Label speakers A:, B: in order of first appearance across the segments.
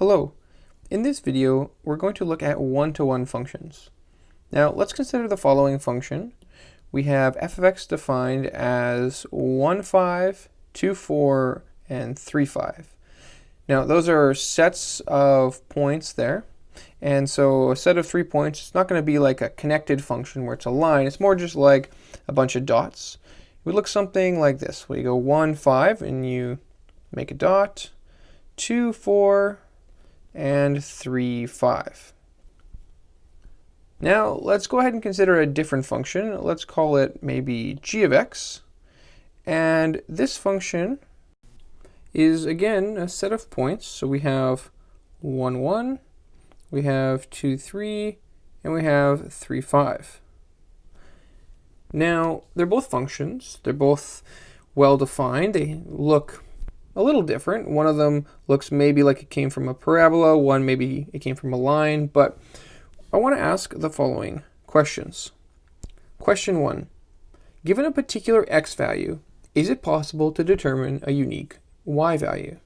A: Hello. In this video, we're going to look at one-to-one functions. Now, let's consider the following function. We have f of x defined as 1, 5, 2, 4, and 3, 5. Now, those are sets of points there. And so a set of 3 points, it's not going to be like a connected function where it's a line. It's more just like a bunch of dots. It would look something like this, where you go 1, 5, and you make a dot, 2, 4, and 3, 5. Now let's go ahead and consider a different function. Let's call it maybe g of x. And this function is again a set of points. So we have 1, 1, we have 2, 3, and we have 3, 5. Now they're both functions. They're both well defined. They look a little different. One of them looks maybe like it came from a parabola, one maybe it came from a line, but I want to ask the following questions. Question 1. Given a particular x value, is it possible to determine a unique y value?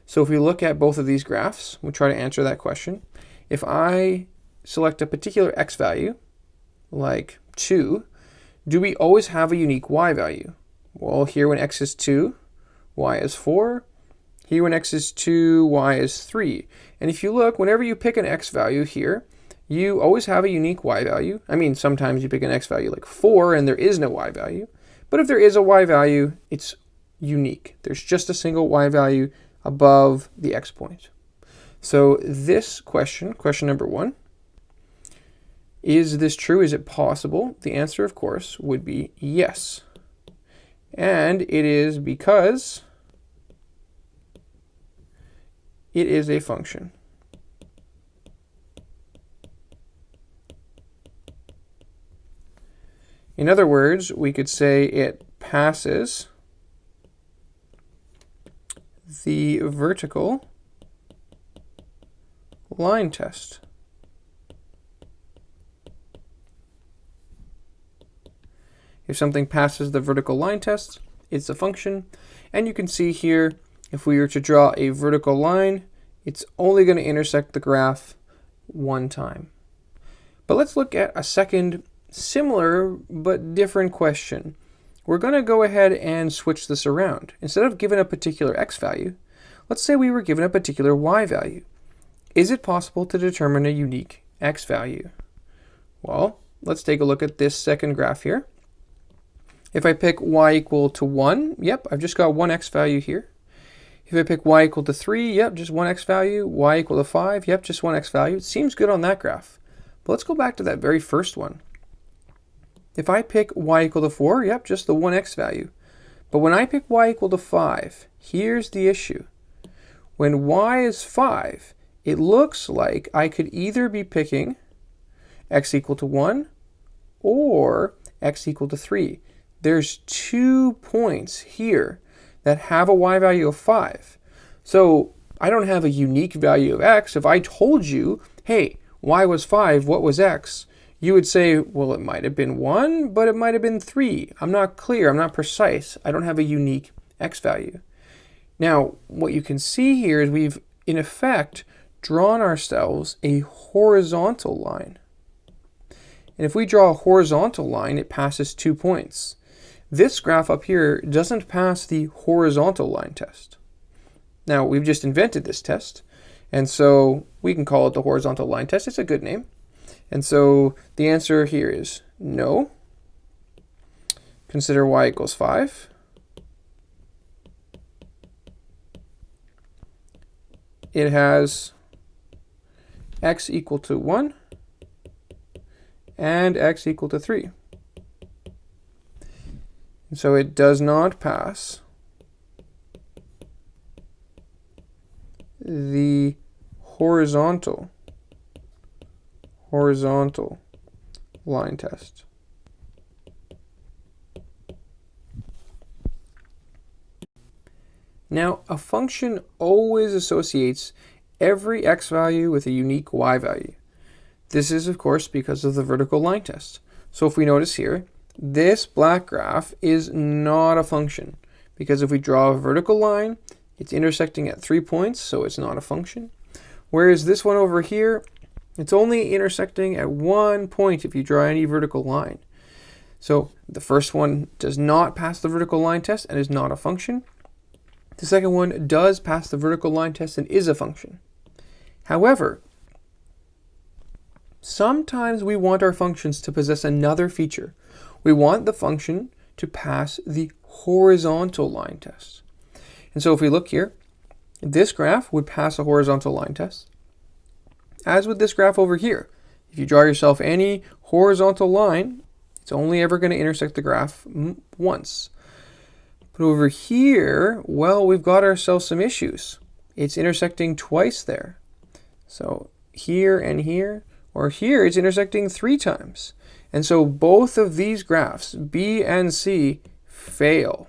A: So if we look at both of these graphs, we'll try to answer that question. If I select a particular x value, like 2, do we always have a unique y value? Well, here when x is 2, y is 4. Here when x is 2, y is 3. And if you look, whenever you pick an x value here, you always have a unique y value. I mean, sometimes you pick an x value like 4 and there is no y value. But if there is a y value, it's unique. There's just a single y value above the x point. So this question, question number 1, is this true? Is it possible? The answer, of course, would be yes. And it is because it is a function. In other words, we could say it passes the vertical line test. If something passes the vertical line test, it's a function. And you can see here, if we were to draw a vertical line, it's only going to intersect the graph one time. But let's look at a second similar but different question. We're going to go ahead and switch this around. Instead of given a particular x value, let's say we were given a particular y value. Is it possible to determine a unique x value? Well, let's take a look at this second graph here. If I pick y equal to 1, yep, I've just got one x value here. If I pick y equal to 3, yep, just one x value. Y equal to 5, yep, just one x value. It seems good on that graph. But let's go back to that very first one. If I pick y equal to 4, yep, just the one x value. But when I pick y equal to 5, here's the issue. When y is 5, it looks like I could either be picking x equal to 1 or x equal to 3. There's 2 points here that have a y value of 5. So I don't have a unique value of x. If I told you, hey, y was 5, what was x? You would say, well, it might have been 1, but it might have been 3. I'm not clear. I'm not precise. I don't have a unique x value. Now, what you can see here is we've, in effect, drawn ourselves a horizontal line. And if we draw a horizontal line, it passes 2 points. This graph up here doesn't pass the horizontal line test. Now, we've just invented this test, and so we can call it the horizontal line test. It's a good name. And so the answer here is no. Consider y equals 5. It has x equal to 1 and x equal to 3. And so it does not pass the horizontal line test. Now, a function always associates every x value with a unique y value. This is, of course, because of the vertical line test. So if we notice here, this black graph is not a function, because if we draw a vertical line, it's intersecting at 3 points, so it's not a function. Whereas this one over here, it's only intersecting at one point if you draw any vertical line. So the first one does not pass the vertical line test and is not a function. The second one does pass the vertical line test and is a function. However, sometimes we want our functions to possess another feature. We want the function to pass the horizontal line test. And so if we look here, this graph would pass a horizontal line test, as with this graph over here. If you draw yourself any horizontal line, it's only ever going to intersect the graph once. But over here, well, we've got ourselves some issues. It's intersecting twice there. So here and here, or here, it's intersecting 3 times. And so both of these graphs, B and C, fail.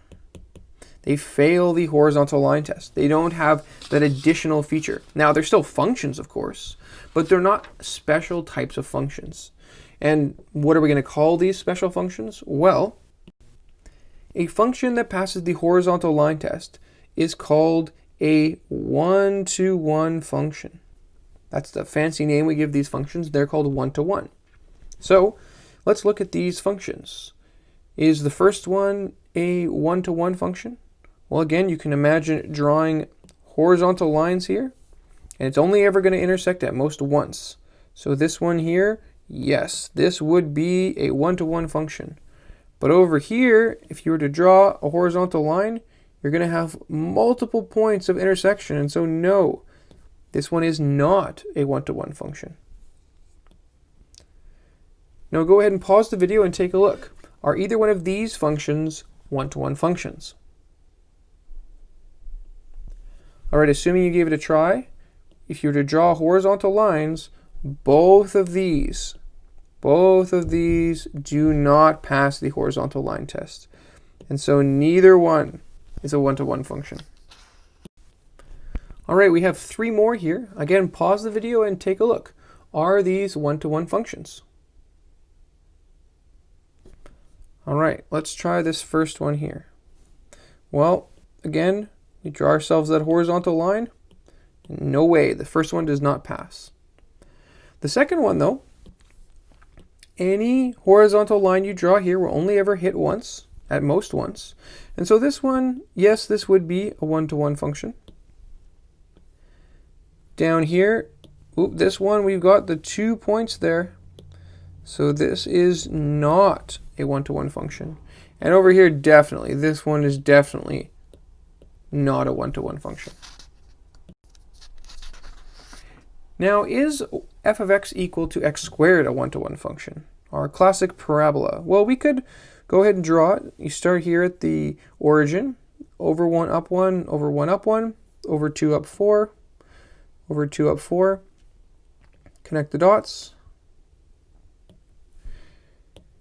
A: They fail the horizontal line test. They don't have that additional feature. Now, they're still functions, of course, but they're not special types of functions. And what are we going to call these special functions? Well, a function that passes the horizontal line test is called a one-to-one function. That's the fancy name we give these functions. They're called one-to-one. So let's look at these functions. Is the first one a one-to-one function? Well, again, you can imagine drawing horizontal lines here, and it's only ever going to intersect at most once. So this one here, yes, this would be a one-to-one function. But over here, if you were to draw a horizontal line, you're going to have multiple points of intersection. And so no, this one is not a one-to-one function. Now go ahead and pause the video and take a look. Are either one of these functions one-to-one functions? All right, assuming you gave it a try, if you were to draw horizontal lines, both of these do not pass the horizontal line test. And so neither one is a one-to-one function. All right, we have 3 more here. Again, pause the video and take a look. Are these one-to-one functions? All right, let's try this first one here. Well, again, we draw ourselves that horizontal line. No way, the first one does not pass. The second one, though, any horizontal line you draw here will only ever hit once, at most once. And so this one, yes, this would be a one-to-one function. Down here, this one, we've got the 2 points there. So this is not a one-to-one function. And over here, definitely, this one is definitely not a one-to-one function. Now, is f of x equal to x squared a one-to-one function? Our classic parabola. Well, we could go ahead and draw it. You start here at the origin, over 1 up 1, over 1 up 1, over 2 up 4, over 2 up 4. Connect the dots.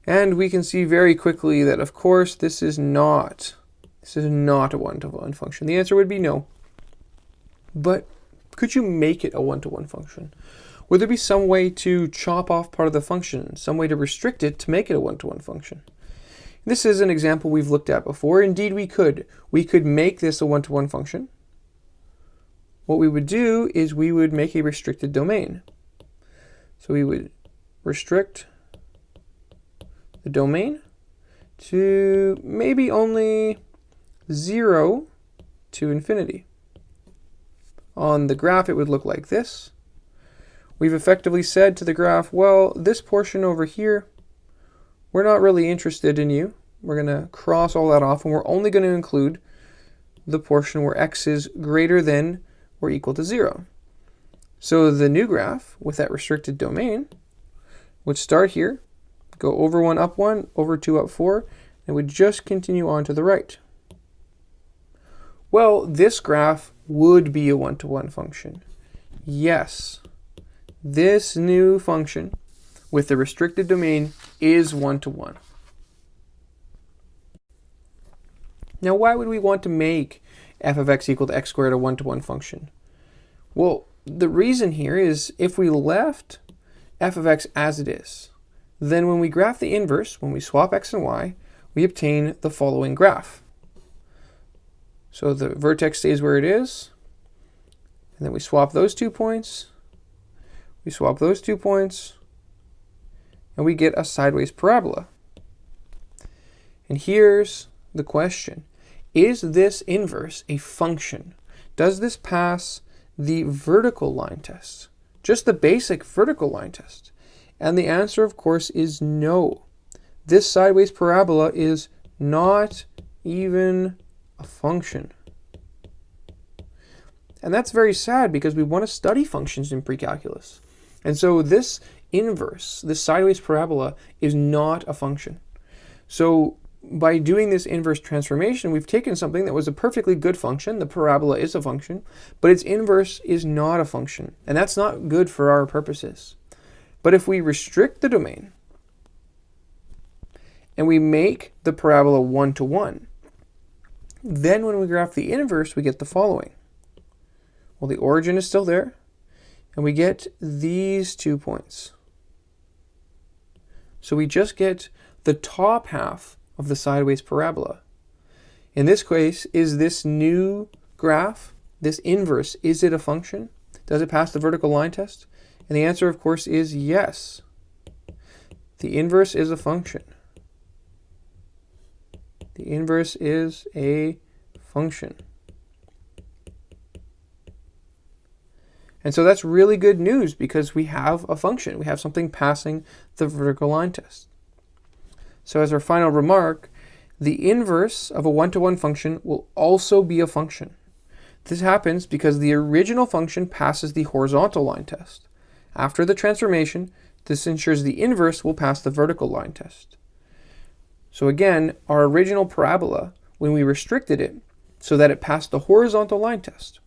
A: And we can see very quickly that, of course, this is not a one-to-one function. The answer would be no. But could you make it a one-to-one function? Would there be some way to chop off part of the function, some way to restrict it to make it a one-to-one function? This is an example we've looked at before. Indeed, we could. We could make this a one-to-one function. What we would do is we would make a restricted domain. So we would restrict the domain to maybe only 0 to infinity. On the graph, it would look like this. We've effectively said to the graph, well, this portion over here, we're not really interested in you. We're going to cross all that off, and we're only going to include the portion where x is greater than or equal to 0. So the new graph with that restricted domain would start here, go over 1 up 1, over 2 up 4, and would just continue on to the right. Well, this graph would be a one-to-one function. Yes, this new function with the restricted domain is one-to-one. Now, why would we want to make f of x equal to x squared a one-to-one function? Well, the reason here is if we left f of x as it is, then when we graph the inverse, when we swap x and y, we obtain the following graph. So the vertex stays where it is, and then we swap those 2 points, We swap those 2 points, and we get a sideways parabola. And here's the question. Is this inverse a function? Does this pass the vertical line test? Just the basic vertical line test? And the answer, of course, is no. This sideways parabola is not even a function. And that's very sad because we want to study functions in pre-calculus. And so this inverse, this sideways parabola, is not a function. So by doing this inverse transformation, we've taken something that was a perfectly good function. The parabola is a function, but its inverse is not a function. And that's not good for our purposes. But if we restrict the domain and we make the parabola 1 to 1, then when we graph the inverse, we get the following. Well, the origin is still there, and we get these 2 points. So we just get the top half of the sideways parabola. In this case, is this new graph, this inverse, is it a function? Does it pass the vertical line test? And the answer, of course, is yes. The inverse is a function. The inverse is a function. And so that's really good news because we have a function. We have something passing the vertical line test. So as our final remark, the inverse of a one-to-one function will also be a function. This happens because the original function passes the horizontal line test. After the transformation, this ensures the inverse will pass the vertical line test. So again, our original parabola, when we restricted it so that it passed the horizontal line test,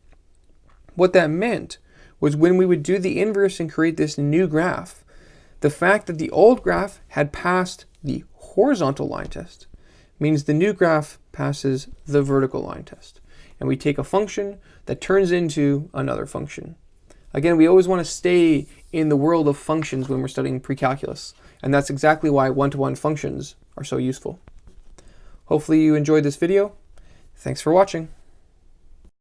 A: what that meant was when we would do the inverse and create this new graph, the fact that the old graph had passed the horizontal line test means the new graph passes the vertical line test. And we take a function that turns into another function. Again, we always want to stay in the world of functions when we're studying pre-calculus, and that's exactly why one-to-one functions are so useful. Hopefully you enjoyed this video. Thanks for watching.